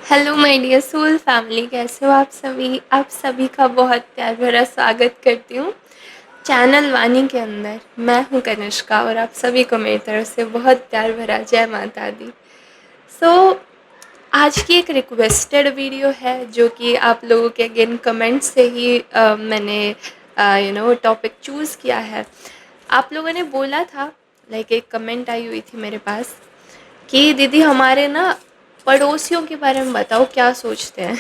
Hello my dear soul family, कैसे हो आप सभी का बहुत प्यार भरा स्वागत करती हूँ चैनल वानी के अंदर। मैं हूँ कनिष्का और आप सभी को मेरी तरफ से बहुत प्यार भरा जय माता दी। सो आज की एक रिक्वेस्टेड वीडियो है जो कि आप लोगों के अगेन कमेंट से ही मैंने टॉपिक चूज़ किया है। आप लोगों ने बोला था, लाइक एक कमेंट आई हुई थी मेरे पास कि दीदी हमारे ना पड़ोसियों के बारे में बताओ क्या सोचते हैं।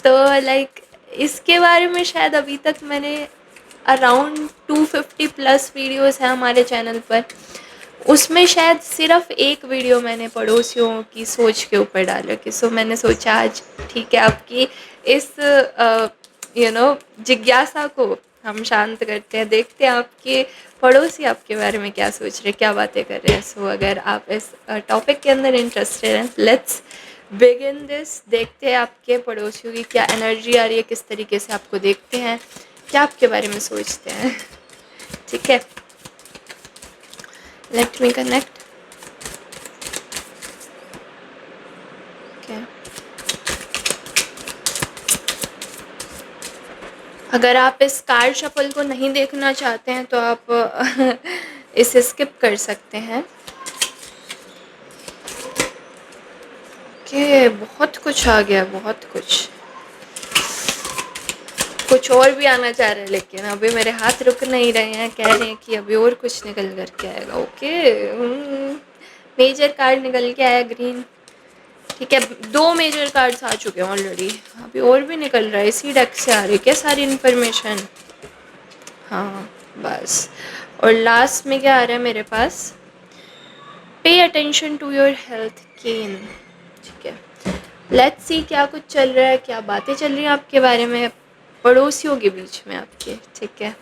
तो लाइक इसके बारे में शायद अभी तक मैंने अराउंड 250 प्लस वीडियोस हैं हमारे चैनल पर। उसमें शायद सिर्फ एक वीडियो मैंने पड़ोसियों की सोच के ऊपर डाला कि सो मैंने सोचा आज ठीक है आपकी इस जिज्ञासा को हम शांत करते हैं, देखते हैं आपके पड़ोसी आपके बारे में क्या सोच रहे, क्या बातें कर रहे हैं। सो अगर आप इस टॉपिक के अंदर इंटरेस्टेड हैं, लेट्स बिगिन दिस। देखते हैं आपके पड़ोसियों की क्या एनर्जी आ रही है, किस तरीके से आपको देखते हैं, क्या आपके बारे में सोचते हैं। ठीक है, लेट मी कनेक्ट। अगर आप इस कार्ड शफल को नहीं देखना चाहते हैं तो आप इसे स्किप कर सकते हैं। कि बहुत कुछ आ गया, बहुत कुछ और भी आना चाह रहे हैं, लेकिन अभी मेरे हाथ रुक नहीं रहे हैं, कह रहे हैं कि अभी और कुछ निकल करके आएगा। ओके, मेजर कार्ड निकल के आया ग्रीन। ठीक है, 2 मेजर कार्ड्स आ चुके हैं ऑलरेडी, अभी और भी निकल रहा है। इसी डेक से आ रही है क्या सारी इन्फॉर्मेशन? हाँ बस। और लास्ट में क्या आ रहा है मेरे पास? Pay attention to your health can. ठीक है, लेट्स सी क्या कुछ चल रहा है, क्या बातें चल रही हैं आपके बारे में पड़ोसियों के बीच में आपके। ठीक है,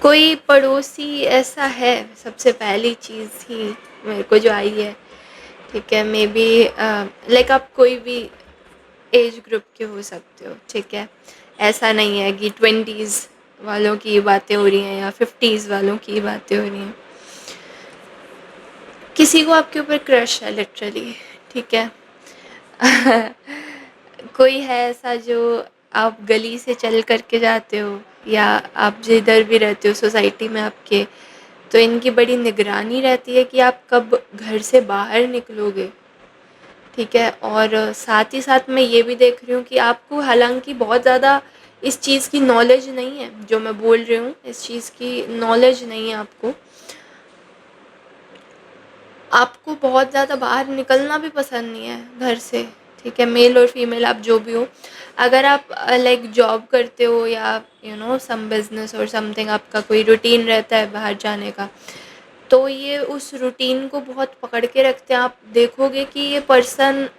कोई पड़ोसी ऐसा है, सबसे पहली चीज़ ही मेरे को जो आई है। ठीक है, मे बी लाइक आप कोई भी एज ग्रुप के हो सकते हो। ठीक है, ऐसा नहीं है कि 20s वालों की बातें हो रही हैं या 50s वालों की बातें हो रही हैं। किसी को आपके ऊपर क्रश है लिटरली। ठीक है, कोई है ऐसा जो आप गली से चल करके जाते हो या आप जिधर भी रहते हो सोसाइटी में आपके, तो इनकी बड़ी निगरानी रहती है कि आप कब घर से बाहर निकलोगे। ठीक है, और साथ ही साथ मैं ये भी देख रही हूँ कि आपको हालांकि बहुत ज़्यादा इस चीज़ की नॉलेज नहीं है, जो मैं बोल रही हूँ इस चीज़ की नॉलेज नहीं है आपको। आपको बहुत ज़्यादा बाहर निकलना भी पसंद नहीं है घर से। ठीक है, मेल और फीमेल आप जो भी हो, अगर आप लाइक जॉब करते हो या सम बिजनेस और समथिंग, आपका कोई रूटीन रहता है बाहर जाने का, तो ये उस रूटीन को बहुत पकड़ के रखते हैं। आप देखोगे कि ये पर्सन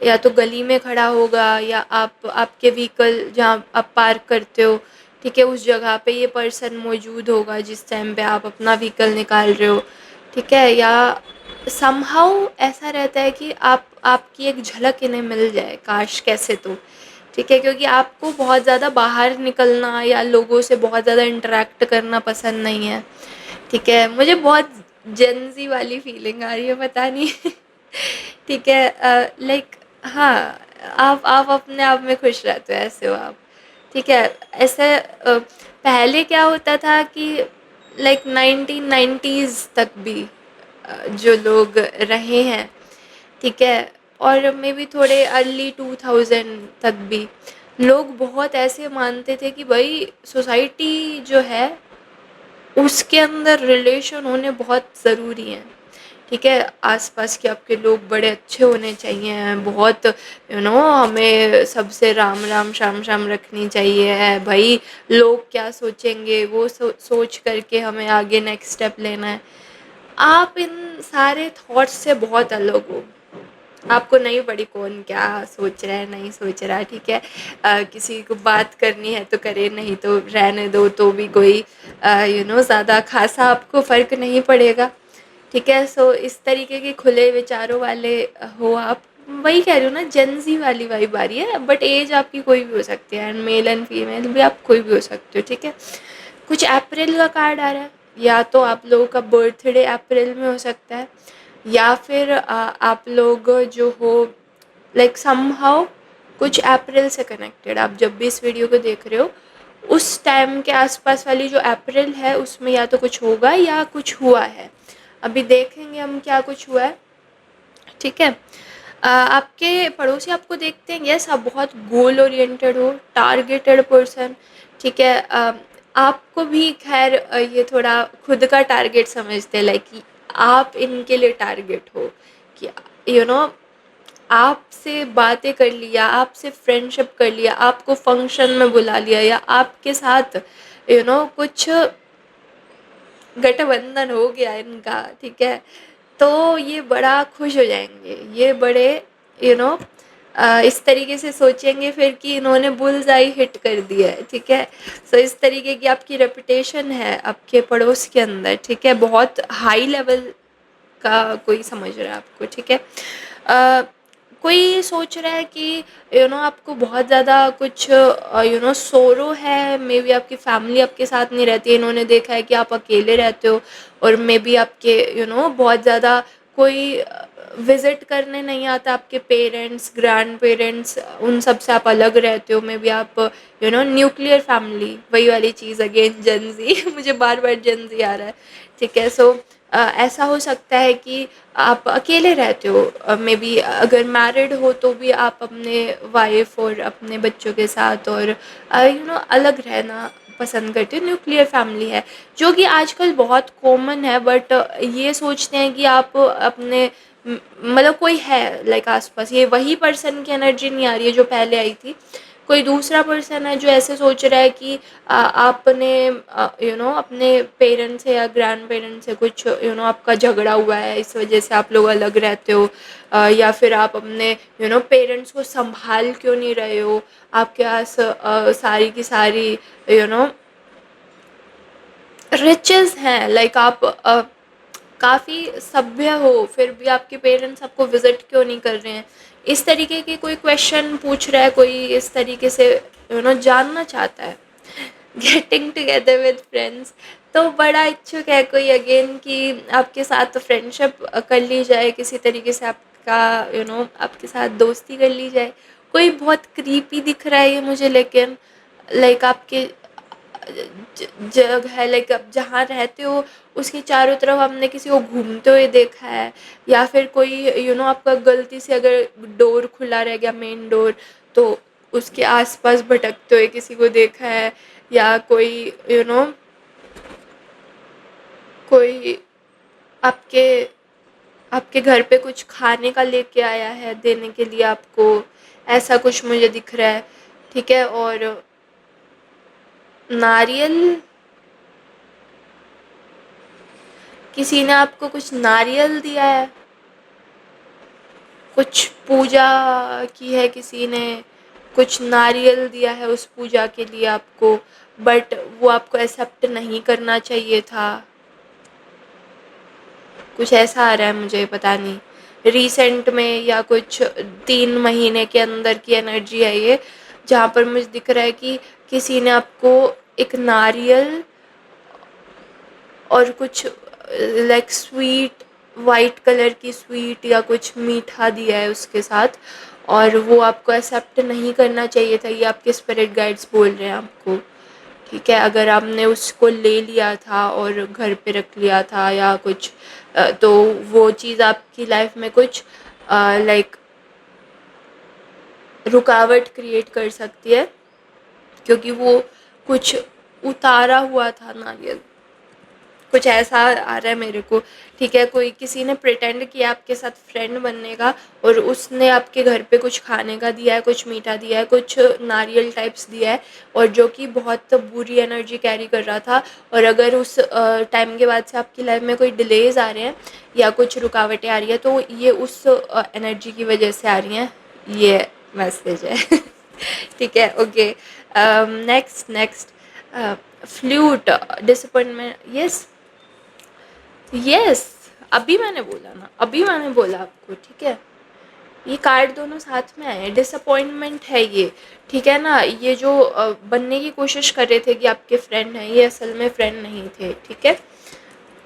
या तो गली में खड़ा होगा या आप आपके व्हीकल जहाँ आप पार्क करते हो, ठीक है, उस जगह पे ये पर्सन मौजूद होगा जिस टाइम पे आप अपना व्हीकल निकाल रहे हो। ठीक है, या समहाउ ऐसा रहता है कि आपकी एक झलक इन्हें मिल जाए, काश कैसे तो। ठीक है, क्योंकि आपको बहुत ज़्यादा बाहर निकलना या लोगों से बहुत ज़्यादा इंटरेक्ट करना पसंद नहीं है। ठीक है, मुझे बहुत जेनजी वाली फीलिंग आ रही है, पता नहीं। ठीक है, लाइक हाँ, आप अपने आप में खुश रहते हो, ऐसे हो आप। ठीक है, ऐसे पहले क्या होता था कि लाइक 1990s तक भी जो लोग रहे हैं, ठीक है, और मे बी थोड़े अर्ली 2000 तक भी लोग बहुत ऐसे मानते थे कि भाई सोसाइटी जो है उसके अंदर रिलेशन होने बहुत ज़रूरी हैं। ठीक है, आसपास के आपके लोग बड़े अच्छे होने चाहिए, बहुत हमें सबसे राम राम शाम शाम रखनी चाहिए है भाई। लोग क्या सोचेंगे वो सोच करके हमें आगे नेक्स्ट स्टेप लेना है। आप इन सारे थॉट्स से बहुत अलग हो। आपको नहीं पड़ी कौन क्या सोच रहा है नहीं सोच रहा। ठीक है, किसी को बात करनी है तो करे, नहीं तो रहने दो, तो भी कोई ज़्यादा खासा आपको फ़र्क नहीं पड़ेगा। ठीक है, सो इस तरीके के खुले विचारों वाले हो आप। वही कह रही हूँ ना, जेनजी वाली वाइब आ रही है, बट एज आपकी कोई भी हो सकती है, एंड मेल एंड फीमेल भी आप कोई भी हो सकते हो। ठीक है, कुछ अप्रैल का कार्ड आ रहा है, या तो आप लोगों का बर्थडे अप्रैल में हो सकता है, या फिर आप लोग जो हो लाइक समहाउ कुछ अप्रैल से कनेक्टेड, आप जब भी इस वीडियो को देख रहे हो उस टाइम के आसपास वाली जो अप्रैल है उसमें या तो कुछ होगा या कुछ हुआ है। अभी देखेंगे हम क्या कुछ हुआ है, ठीक है। आपके पड़ोसी आपको देखते हैं, यस आप बहुत गोल ओरिएंटेड हो, टारगेटेड पर्सन, ठीक है। आपको भी खैर ये थोड़ा खुद का टारगेट समझते हैं, लाइक कि आप इनके लिए टारगेट हो कि यू नो आपसे बातें कर लिया, आपसे फ्रेंडशिप कर लिया, आपको फंक्शन में बुला लिया, या आपके साथ कुछ गठबंधन हो गया इनका, ठीक है, तो ये बड़ा खुश हो जाएंगे, ये बड़े यू नो इस तरीके से सोचेंगे फिर कि इन्होंने बुल्सआई हिट कर दिया है, ठीक है। सो इस तरीके की आपकी रेपुटेशन है आपके पड़ोस के अंदर, ठीक है, बहुत हाई लेवल का कोई समझ रहा है आपको, ठीक है। कोई सोच रहा है कि आपको बहुत ज़्यादा कुछ सोरो है, मे बी आपकी फैमिली आपके साथ नहीं रहती है, इन्होंने देखा है कि आप अकेले रहते हो, और मे बी आपके बहुत ज़्यादा कोई विज़िट करने नहीं आता, आपके पेरेंट्स ग्रैंड पेरेंट्स उन सब से आप अलग रहते हो, मे बी आप न्यूक्लियर फैमिली, वही वाली चीज़ अगेन जेंजी मुझे बार बार जेंजी आ रहा है, ठीक है। सो ऐसा हो सकता है कि आप अकेले रहते हो, मे बी अगर मैरिड हो तो भी आप अपने वाइफ और अपने बच्चों के साथ और अलग रहना पसंद करते हो, न्यूक्लियर फैमिली है जो कि आजकल बहुत कॉमन है, बट ये सोचते हैं कि आप अपने मतलब कोई है लाइक आसपास, ये वही पर्सन की एनर्जी नहीं आ रही है जो पहले आई थी, कोई दूसरा पर्सन है जो ऐसे सोच रहा है कि आपने अपने पेरेंट्स से या ग्रैंड पेरेंट्स से कुछ आपका झगड़ा हुआ है, इस वजह से आप लोग अलग रहते हो, या फिर आप अपने पेरेंट्स को संभाल क्यों नहीं रहे हो, आपके पास सारी की सारी रिचेस हैं, लाइक आप काफ़ी सभ्य हो फिर भी आपके पेरेंट्स आपको विज़िट क्यों नहीं कर रहे हैं, इस तरीके के कोई क्वेश्चन पूछ रहा है, कोई इस तरीके से जानना चाहता है। गेटिंग टुगेदर विद फ्रेंड्स, तो बड़ा इच्छुक है कोई अगेन कि आपके साथ फ्रेंडशिप कर ली जाए, किसी तरीके से आपका आपके साथ दोस्ती कर ली जाए। कोई बहुत क्रीपी दिख रहा है ये मुझे, लेकिन लाइक आपके जगह है, लाइक आप जहाँ रहते हो उसके चारों तरफ हमने किसी को घूमते हुए देखा है, या फिर कोई आपका गलती से अगर डोर खुला रह गया मेन डोर, तो उसके आसपास भटकते हुए किसी को देखा है, या कोई कोई आपके आपके घर पे कुछ खाने का लेके आया है देने के लिए आपको, ऐसा कुछ मुझे दिख रहा है, ठीक है। और नारियल, किसी ने आपको कुछ नारियल दिया है, कुछ पूजा की है किसी ने, कुछ नारियल दिया है उस पूजा के लिए आपको, बट वो आपको एक्सेप्ट नहीं करना चाहिए था, कुछ ऐसा आ रहा है मुझे, पता नहीं रिसेंट में या कुछ 3 महीने के अंदर की एनर्जी है ये, जहाँ पर मुझे दिख रहा है कि किसी ने आपको एक नारियल और कुछ लाइक स्वीट, वाइट कलर की स्वीट या कुछ मीठा दिया है उसके साथ, और वो आपको एक्सेप्ट नहीं करना चाहिए था, ये आपके स्पिरिट गाइड्स बोल रहे हैं आपको, ठीक है। अगर आपने उसको ले लिया था और घर पे रख लिया था या कुछ, तो वो चीज़ आपकी लाइफ में कुछ लाइक रुकावट क्रिएट कर सकती है, क्योंकि वो कुछ उतारा हुआ था नारियल, कुछ ऐसा आ रहा है मेरे को, ठीक है। कोई किसी ने प्रिटेंड किया आपके साथ फ्रेंड बनने का, और उसने आपके घर पे कुछ खाने का दिया है, कुछ मीठा दिया है, कुछ नारियल टाइप्स दिया है, और जो कि बहुत बुरी एनर्जी कैरी कर रहा था, और अगर उस टाइम के बाद से आपकी लाइफ में कोई डिलेज आ रहे हैं या कुछ रुकावटें आ रही है, तो ये उस एनर्जी की वजह से आ रही हैं, ये मैसेज है ठीक है, okay. Next next flute, disappointment, yes yes, अभी मैंने बोला ना, अभी मैंने बोला आपको, ठीक है। ये कार्ड दोनों साथ में आए हैं, डिसअपॉइंटमेंट है ये, ठीक है ना? ये जो बनने की कोशिश कर रहे थे कि आपके फ्रेंड हैं, ये असल में फ्रेंड नहीं थे, ठीक है?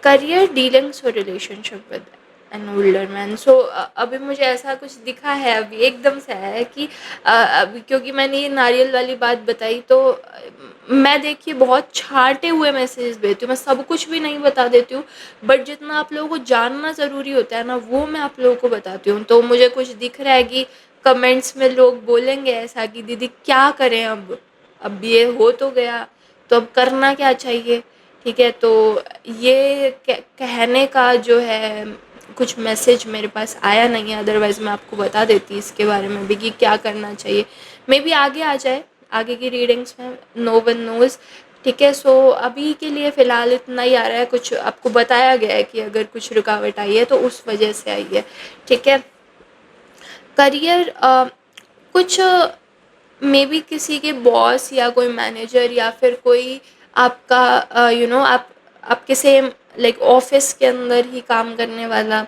करियर डीलिंग्स और relationship with an older man. So अभी मुझे ऐसा कुछ दिखा है, अभी एकदम से आया है कि अभी क्योंकि मैंने ये नारियल वाली बात बताई तो मैं देखिए बहुत छाटे हुए मैसेज भेजती हूँ, मैं सब कुछ भी नहीं बता देती हूँ, बट जितना आप लोगों को जानना ज़रूरी होता है ना वो मैं आप लोगों को बताती हूँ। तो मुझे कुछ दिख रहा है कि कमेंट्स में लोग बोलेंगे ऐसा कि दीदी क्या करें अब ये हो तो गया, तो अब करना क्या चाहिए, ठीक है? तो ये कहने का जो है कुछ मैसेज मेरे पास आया नहीं है, अदरवाइज़ मैं आपको बता देती इसके बारे में भी कि क्या करना चाहिए। मे बी आगे आ जाए, आगे की रीडिंग्स में, नो वन नोज़, ठीक है? सो अभी के लिए फ़िलहाल इतना ही आ रहा है, कुछ आपको बताया गया है कि अगर कुछ रुकावट आई है तो उस वजह से आई है, ठीक है? करियर कुछ मे बी किसी के बॉस या कोई मैनेजर या फिर कोई आपका आप आपके सेम लाइक ऑफिस के अंदर ही काम करने वाला,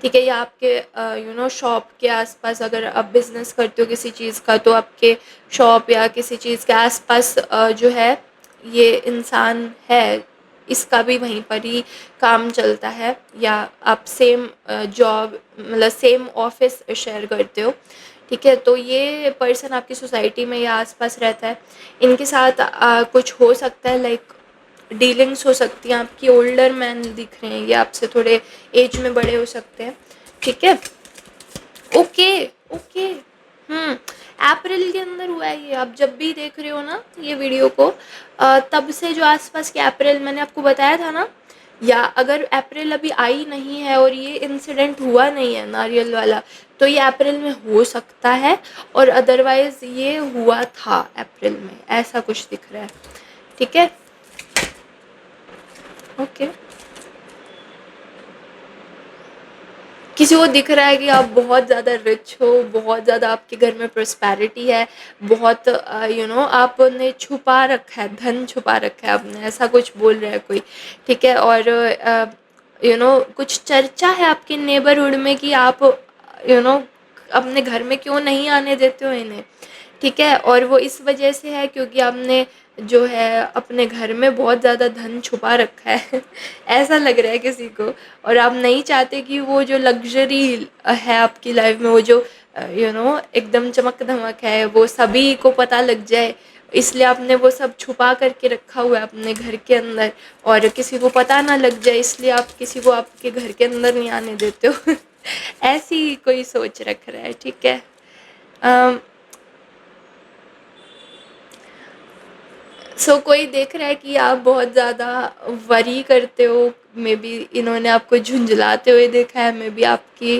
ठीक है? या आपके शॉप के आसपास, अगर आप बिजनेस करते हो किसी चीज़ का तो आपके शॉप या किसी चीज़ के आसपास जो है ये इंसान है, इसका भी वहीं पर ही काम चलता है, या आप सेम जॉब मतलब सेम ऑफिस शेयर करते हो, ठीक है? तो ये पर्सन आपकी सोसाइटी में या आसपास रहता है, इनके साथ कुछ हो सकता है, लाइक डीलिंग्स हो सकती हैं आपकी। ओल्डर मैन दिख रहे हैं, ये आपसे थोड़े एज में बड़े हो सकते हैं, ठीक है? Okay, okay. अप्रैल के अंदर हुआ है ये, आप जब भी देख रहे हो ना ये वीडियो को, तब से जो आसपास के अप्रैल मैंने आपको बताया था ना, या अगर अप्रैल अभी आई नहीं है और ये इंसिडेंट हुआ नहीं है नारियल वाला, तो ये अप्रैल में हो सकता है, और अदरवाइज़ ये हुआ था अप्रैल में, ऐसा कुछ दिख रहा है, ठीक है? ओके। किसी को दिख रहा है कि आप बहुत ज़्यादा रिच हो, बहुत ज़्यादा आपके घर में प्रॉस्पेरिटी है, बहुत आपने छुपा रखा है, धन छुपा रखा है आपने, ऐसा कुछ बोल रहा है कोई, ठीक है? और कुछ चर्चा है आपके नेबरहुड में कि आप यू नो अपने घर में क्यों नहीं आने देते हो इन्हें, ठीक है? और वो इस वजह से है क्योंकि आपने जो है अपने घर में बहुत ज़्यादा धन छुपा रखा है ऐसा लग रहा है किसी को, और आप नहीं चाहते कि वो जो लग्ज़री है आपकी लाइफ में, वो जो एकदम चमक-धमक है, वो सभी को पता लग जाए, इसलिए आपने वो सब छुपा करके रखा हुआ है अपने घर के अंदर, और किसी को पता ना लग जाए इसलिए आप किसी को आपके घर के अंदर नहीं आने देते हो ऐसी कोई सोच रख रहा है, ठीक है? अम कोई देख रहा है कि आप बहुत ज़्यादा वरी करते हो, मे बी इन्होंने आपको झुंझलाते हुए देखा है, मे बी आपकी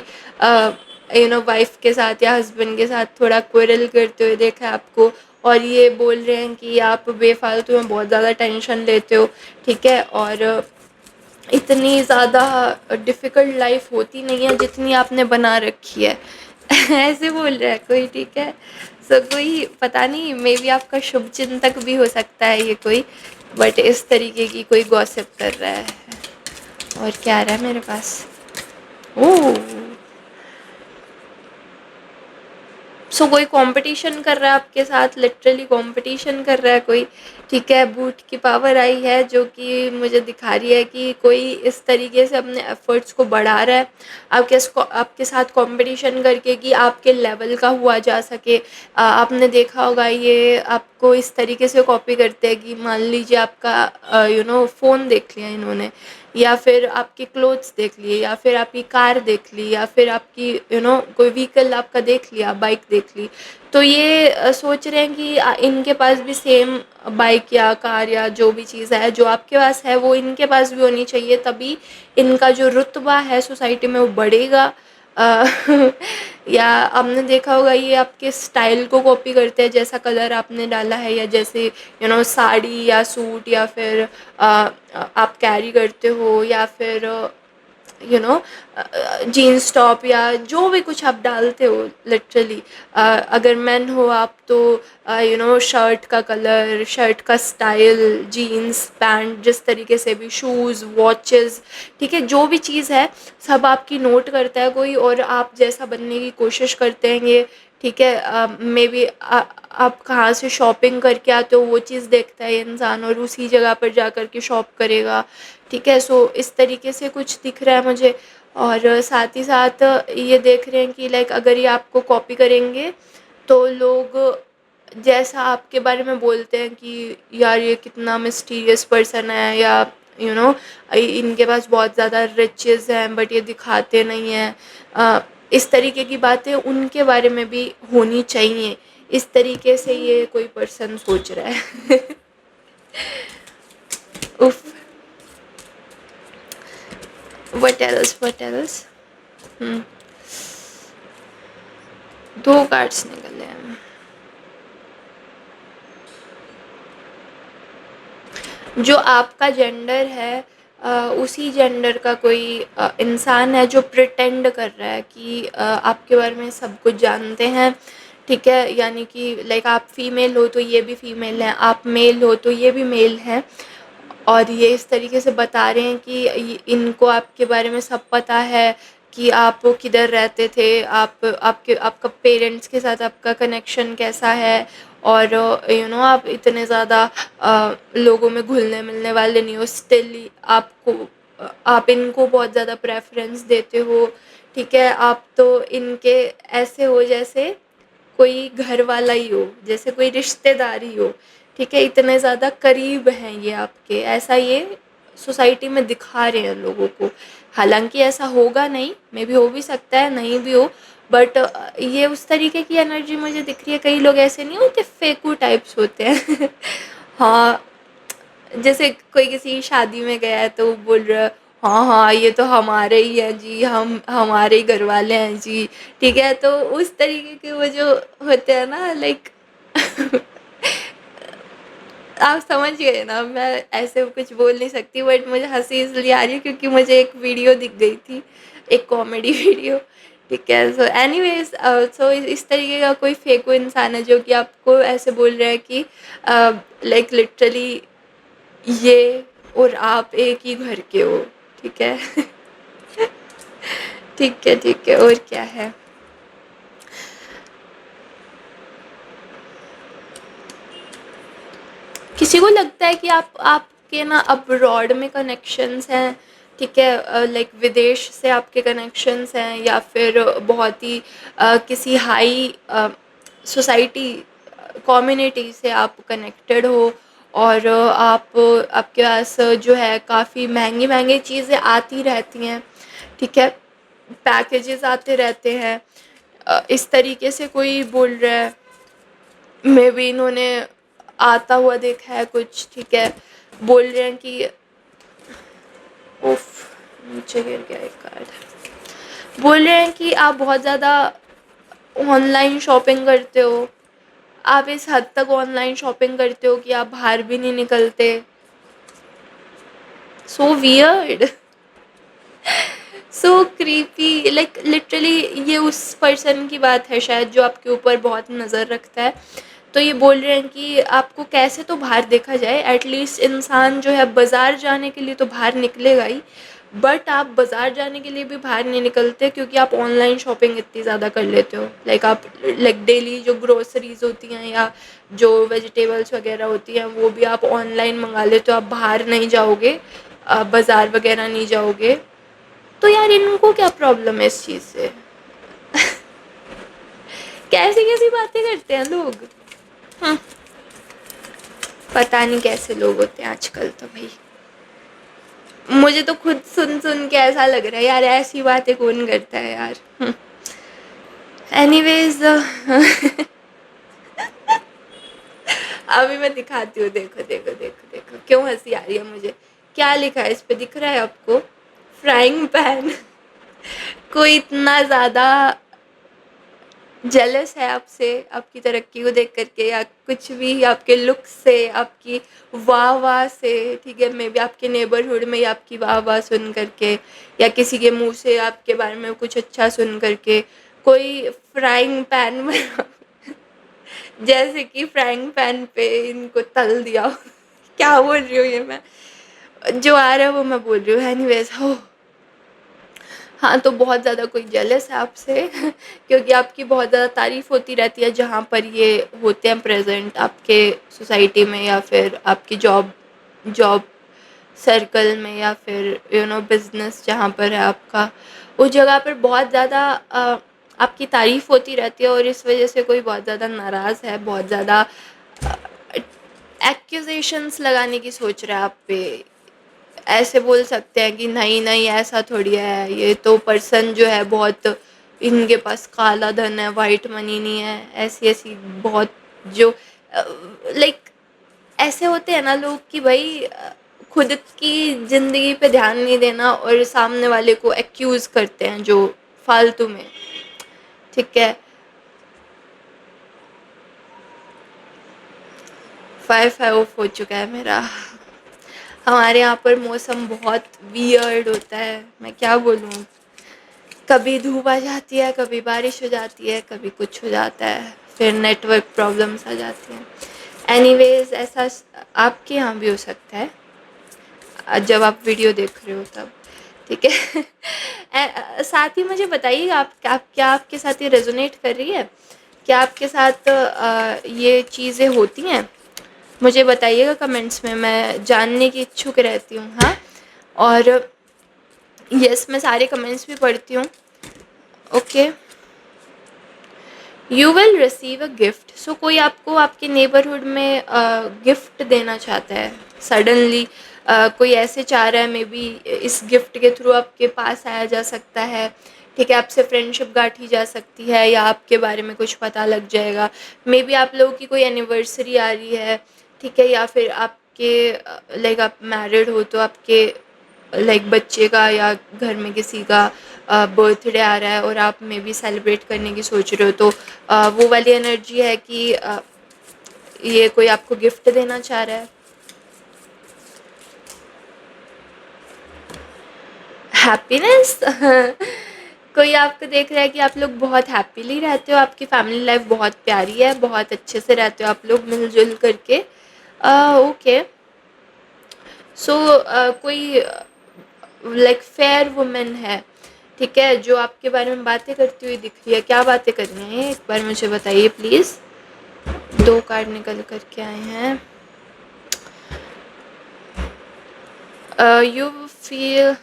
वाइफ के साथ या हस्बैंड के साथ थोड़ा क्वेरल करते हुए देखा है आपको, और ये बोल रहे हैं कि आप बेफालतू में बहुत ज़्यादा टेंशन लेते हो, ठीक है? और इतनी ज़्यादा डिफ़िकल्ट लाइफ होती नहीं है जितनी आपने बना रखी है ऐसे बोल रहा है कोई, ठीक है? कोई पता नहीं, मे बी आपका शुभ चिंतक भी हो सकता है ये कोई, बट इस तरीके की कोई गॉसिप कर रहा है। और क्या आ रहा है मेरे पास? ओह! कोई कंपटीशन कर रहा है आपके साथ, लिटरली कंपटीशन कर रहा है कोई, ठीक है? बूट की पावर आई है जो कि मुझे दिखा रही है कि कोई इस तरीके से अपने एफर्ट्स को बढ़ा रहा है आपके साथ कंपटीशन करके कि आपके लेवल का हुआ जा सके। आपने देखा होगा ये आपको इस तरीके से कॉपी करते हैं कि मान लीजिए आपका फ़ोन देख लिया इन्होंने, या फिर आपके क्लोथ्स देख लिए, या फिर आपकी कार देख ली, या फिर आपकी कोई व्हीकल आपका देख लिया, बाइक देख ली, तो ये सोच रहे हैं कि इनके पास भी सेम बाइक या कार या जो भी चीज़ है जो आपके पास है वो इनके पास भी होनी चाहिए, तभी इनका जो रुतबा है सोसाइटी में वो बढ़ेगा। अ, या आपने देखा होगा ये आपके स्टाइल को कॉपी करते हैं, जैसा कलर आपने डाला है, या जैसे साड़ी या सूट, या फिर आप कैरी करते हो, या फिर यू नो जीन्स टॉप या जो भी कुछ आप डालते हो लिटरली, अगर मैन हो आप तो शर्ट का कलर, शर्ट का स्टाइल, जीन्स पैंट, जिस तरीके से भी शूज़, वॉचेस, ठीक है, जो भी चीज़ है सब आपकी नोट करता है कोई, और आप जैसा बनने की कोशिश करते हैं ये, ठीक है, मे बी आप कहाँ से शॉपिंग करके आते हो वो चीज़ देखता है ये इंसान, और उसी जगह पर जा कर के शॉप करेगा, ठीक है। सो इस तरीके से कुछ दिख रहा है मुझे, और साथ ही साथ ये देख रहे हैं कि लाइक अगर ये आपको कॉपी करेंगे तो लोग जैसा आपके बारे में बोलते हैं कि यार ये कितना मिस्टीरियस पर्सन है, या यू नो इनके पास बहुत ज़्यादा रिचेस हैं बट ये दिखाते नहीं हैं, इस तरीके की बातें उनके बारे में भी होनी चाहिए। इस तरीके से ये कोई पर्सन सोच रहा है। उफ। What else, what else. Hmm, दो कार्ड्स निकले हैं। जो आपका जेंडर है, उसी जेंडर का कोई इंसान है जो प्रिटेंड कर रहा है कि आपके बारे में सब कुछ जानते हैं, ठीक है, यानी कि लाइक आप फीमेल हो तो ये भी फीमेल हैं, आप मेल हो तो ये भी मेल हैं, और ये इस तरीके से बता रहे हैं कि इनको आपके बारे में सब पता है कि आप किधर रहते थे, आपका पेरेंट्स के साथ आपका कनेक्शन कैसा है, और आप इतने ज़्यादा लोगों में घुलने मिलने वाले नहीं हो, स्टिल आपको आप इनको बहुत ज़्यादा प्रेफरेंस देते हो, ठीक है, आप तो इनके ऐसे हो जैसे कोई घर वाला ही हो, जैसे कोई रिश्तेदार ही हो, ठीक है, इतने ज़्यादा करीब हैं ये आपके, ऐसा ये सोसाइटी में दिखा रहे हैं लोगों को। हालांकि ऐसा होगा नहीं, मे बी हो भी सकता है, नहीं भी हो, बट ये उस तरीके की एनर्जी मुझे दिख रही है। कई लोग ऐसे नहीं होते, फेकू टाइप्स होते हैं। हाँ, जैसे कोई किसी शादी में गया है तो वो बोल रहा है, हाँ हाँ ये तो हमारे ही हैं जी, हम हमारे ही घर वाले हैं जी, ठीक है, तो उस तरीके के वो जो होते हैं ना, लाइक आप समझ गए ना, मैं ऐसे कुछ बोल नहीं सकती, बट मुझे हंसी इसलिए आ रही है क्योंकि मुझे एक वीडियो दिख गई थी, एक कॉमेडी वीडियो, ठीक है। सो एनीवेज, सो इस तरीके का कोई फेको इंसान है जो कि आपको ऐसे बोल रहा है कि लाइक लिटरली ये और आप एक ही घर के हो, ठीक है। ठीक है, ठीक है, और क्या है। किसी को लगता है कि आपके ना अब्रॉड में कनेक्शंस हैं, ठीक है, लाइक विदेश से आपके कनेक्शंस हैं, या फिर बहुत ही किसी हाई सोसाइटी कम्युनिटी से आप कनेक्टेड हो, और आपके पास जो है काफ़ी महंगी महंगी चीज़ें आती रहती हैं, ठीक है, पैकेजेस आते रहते हैं, इस तरीके से कोई बोल रहा है, मे बी इन्होंने आता हुआ देखा है कुछ, ठीक है, बोल रहे हैं कि उफ, नीचे गिर गया एक कार्ड। बोल रहे हैं कि आप बहुत ज़्यादा ऑनलाइन शॉपिंग करते हो, आप इस हद तक ऑनलाइन शॉपिंग करते हो कि आप बाहर भी नहीं निकलते। So weird. So creepy, like literally ये उस पर्सन की बात है शायद जो आपके ऊपर बहुत नज़र रखता है। तो ये बोल रहे हैं कि आपको कैसे तो बाहर देखा जाए, एटलीस्ट इंसान जो है बाज़ार जाने के लिए तो बाहर निकलेगा ही, बट आप बाज़ार जाने के लिए भी बाहर नहीं निकलते क्योंकि आप ऑनलाइन शॉपिंग इतनी ज़्यादा कर लेते हो। लाइक आप लाइक डेली जो ग्रोसरीज होती हैं या जो वेजिटेबल्स वगैरह होती हैं वो भी आप ऑनलाइन मंगा लेते हो, आप बाहर नहीं जाओगे, बाज़ार वगैरह नहीं जाओगे। तो यार इनको क्या प्रॉब्लम है इस चीज़ से। कैसी कैसी बातें करते हैं लोग। हम्म, पता नहीं कैसे लोग होते हैं आजकल तो भाई। मुझे तो खुद सुन सुन के ऐसा लग रहा है यार, ऐसी बातें कौन करता है यार। एनीवेज, अभी मैं दिखाती हूँ, देखो देखो देखो देखो क्यों हंसी आ रही है मुझे। क्या लिखा है इस पे, दिख रहा है आपको, फ्राइंग पैन। कोई इतना ज़्यादा जेलस है आपसे, आपकी तरक्की को देख करके, या कुछ भी आपके लुक से, आपकी वाह-वाह से, ठीक है? मेबी आपके नेबरहुड में आपकी वाह-वाह सुन करके, या किसी के मुँह से आपके बारे में कुछ अच्छा सुन करके, कोई फ्राइंग पैन में जैसे कि फ्राइंग पैन पे इनको तल दिया हो। क्या बोल रही हूँ ये मैं? जो आ रहा है वो मैं बोल रही हूँ। एनीवेज़ हो हाँ, तो बहुत ज़्यादा कोई जेलस है आपसे क्योंकि आपकी बहुत ज़्यादा तारीफ़ होती रहती है जहाँ पर ये होते हैं प्रेज़ेंट आपके सोसाइटी में, या फिर आपकी जॉब जॉब सर्कल में, या फिर बिज़नेस जहाँ पर है आपका, उस जगह पर बहुत ज़्यादा आपकी तारीफ़ होती रहती है, और इस वज़ह से कोई बहुत ज़्यादा नाराज़ है, बहुत ज़्यादा अ, एक्यूज़ेशंस लगाने की सोच रहा है आप पे। ऐसे बोल सकते हैं कि नहीं नहीं ऐसा थोड़ी है, ये तो पर्सन जो है बहुत, इनके पास काला धन है, वाइट मनी नहीं है, ऐसी ऐसी बहुत जो लाइक ऐसे होते हैं ना लोग कि भाई खुद की ज़िंदगी पे ध्यान नहीं देना और सामने वाले को एक्यूज़ करते हैं जो फालतू में, ठीक है? 5 ऑफ हो चुका है मेरा। हमारे यहाँ पर मौसम बहुत वियर्ड होता है, मैं क्या बोलूँ। कभी धूप आ जाती है, कभी बारिश हो जाती है, कभी कुछ हो जाता है, फिर नेटवर्क प्रॉब्लम्स आ जाती हैं। एनीवेज़ ऐसा आपके यहाँ भी हो सकता है जब आप वीडियो देख रहे हो तब, ठीक है? साथ ही मुझे बताइए, आप क्या आपके साथ ये रेजोनेट कर रही है? क्या आपके साथ ये चीज़ें होती हैं? मुझे बताइएगा कमेंट्स में, मैं जानने की इच्छुक रहती हूँ। हाँ, और यस, मैं सारे कमेंट्स भी पढ़ती हूँ। Okay, you will receive a gift. So कोई आपको आपके नेबरहुड में गिफ्ट देना चाहता है सडनली, कोई ऐसे चाह रहा है, मे बी इस गिफ्ट के थ्रू आपके पास आया जा सकता है, ठीक है? आपसे फ्रेंडशिप गांठी जा सकती है, या आपके बारे में कुछ पता लग जाएगा। मे बी आप लोगों की कोई एनिवर्सरी आ रही है, ठीक है? या फिर आपके लाइक आप मैरिड हो तो आपके लाइक बच्चे का या घर में किसी का बर्थडे आ रहा है और आप मे बी सेलिब्रेट करने की सोच रहे हो, तो वो वाली एनर्जी है कि ये कोई आपको गिफ्ट देना चाह रहा है। हैप्पीनेस कोई आपको देख रहा है कि आप लोग बहुत हैप्पीली रहते हो, आपकी फैमिली लाइफ बहुत प्यारी है, बहुत अच्छे से रहते हो आप लोग मिलजुल करके। ओके, सो कोई लाइक फेयर वुमेन है, ठीक है, जो आपके बारे में बातें करती हुई दिख रही है। क्या बातें कर रही हैं एक बार मुझे बताइए प्लीज़। 2 कार्ड निकल कर के आए हैं। यू फील,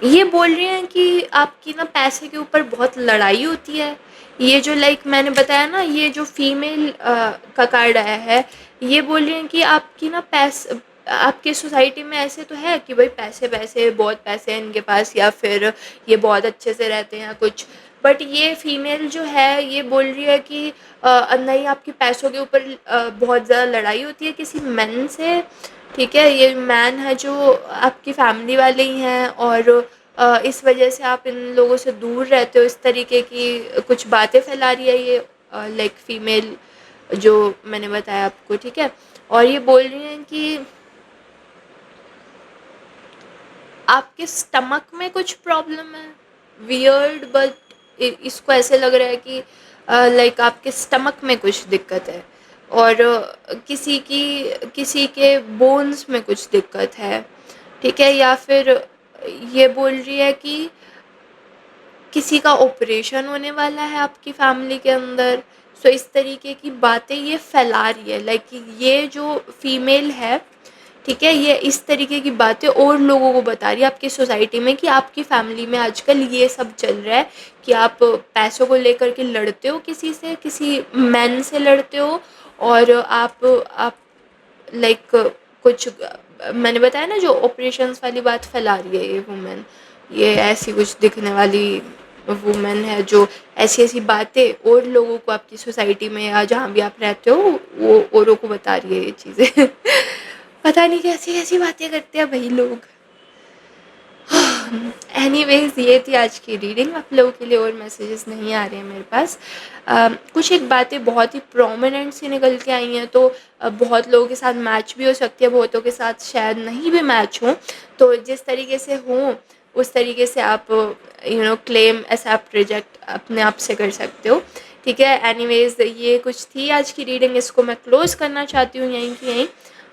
ये बोल रही हैं कि आपकी ना पैसे के ऊपर बहुत लड़ाई होती है। ये जो लाइक मैंने बताया ना, ये जो फीमेल का कार्ड आया है, ये बोल रही हैं कि आपकी ना आपकी सोसाइटी में ऐसे तो है कि भाई पैसे पैसे बहुत पैसे हैं इनके पास, या फिर ये बहुत अच्छे से रहते हैं कुछ। बट ये फीमेल जो है ये बोल रही है कि नहीं, आपकी पैसों के ऊपर बहुत ज़्यादा लड़ाई होती है किसी मैन से, ठीक है? ये मैन है जो आपकी फैमिली वाले ही हैं, और इस वजह से आप इन लोगों से दूर रहते हो। इस तरीके की कुछ बातें फैला रही है ये लाइक फीमेल जो मैंने बताया आपको, ठीक है? और ये बोल रही हैं कि आपके स्टमक में कुछ प्रॉब्लम है, वियर्ड, बट इसको ऐसे लग रहा है कि लाइक आपके स्टमक में कुछ दिक्कत है, और किसी के बोन्स में कुछ दिक्कत है, ठीक है? या फिर ये बोल रही है कि किसी का ऑपरेशन होने वाला है आपकी फैमिली के अंदर। सो इस तरीके की बातें ये फैला रही है, लाइक ये जो फीमेल है, ठीक है, ये इस तरीके की बातें और लोगों को बता रही है आपकी सोसाइटी में कि आपकी फैमिली में आजकल ये सब चल रहा है कि आप पैसों को लेकर के लड़ते हो, किसी से, किसी मैन से लड़ते हो, और आप लाइक कुछ मैंने बताया ना जो ऑपरेशंस वाली बात फैला रही है ये वुमेन, ये ऐसी कुछ दिखने वाली वुमेन है जो ऐसी ऐसी बातें और लोगों को आपकी सोसाइटी में या जहाँ भी आप रहते हो वो औरों को बता रही है ये चीज़ें। पता नहीं कैसी कैसी बातें करते हैं भाई लोग। एनीवेज़ ये थी आज की रीडिंग आप लोगों के लिए, और मैसेजेस नहीं आ रहे हैं मेरे पास। कुछ एक बातें बहुत ही प्रोमिनेंट सी निकल के आई हैं, तो बहुत लोगों के साथ मैच भी हो सकती है, बहुतों के साथ शायद नहीं भी मैच हो। तो जिस तरीके से हों उस तरीके से आप क्लेम, एक्सेप्ट, रिजेक्ट अपने आप से कर सकते हो। ठीक है, एनीवेज़ ये कुछ थी आज की रीडिंग, इसको मैं क्लोज़ करना चाहती हूँ यहीं की यहीं।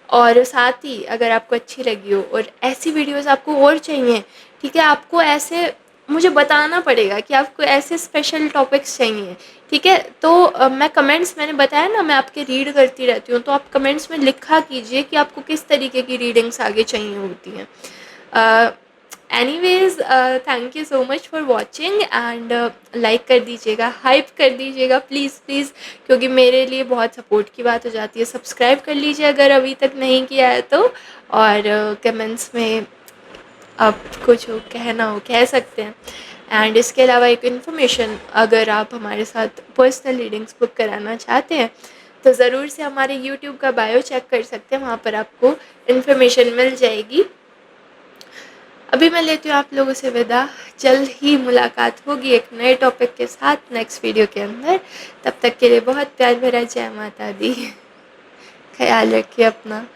और साथ ही अगर आपको अच्छी लगी हो और ऐसी वीडियोस आपको और चाहिए, ठीक है, आपको ऐसे मुझे बताना पड़ेगा कि आपको ऐसे स्पेशल टॉपिक्स चाहिए। ठीक है, तो मैं कमेंट्स, मैंने बताया ना मैं आपके रीड करती रहती हूँ, तो आप कमेंट्स में लिखा कीजिए कि आपको किस तरीके की रीडिंग्स आगे चाहिए होती हैं। Anyways thank you so much for watching, and like कर दीजिएगा, हाइप कर दीजिएगा प्लीज़ प्लीज़, क्योंकि मेरे लिए बहुत सपोर्ट की बात हो जाती है। सब्सक्राइब कर लीजिए अगर अभी तक नहीं किया है तो, और कमेंट्स में आप कुछ हो कहना हो कह सकते हैं। एंड इसके अलावा एक इन्फॉर्मेशन, अगर आप हमारे साथ पर्सनल रीडिंग्स बुक कराना चाहते हैं तो ज़रूर से हमारे यूट्यूब का बायो चेक कर सकते हैं, वहाँ पर आपको इन्फॉर्मेशन मिल जाएगी। अभी मैं लेती हूँ आप लोगों से विदा, जल्द ही मुलाकात होगी एक नए टॉपिक के साथ नेक्स्ट वीडियो के अंदर। तब तक के लिए बहुत प्यार भरा जय माता दी। ख्याल रखिए अपना।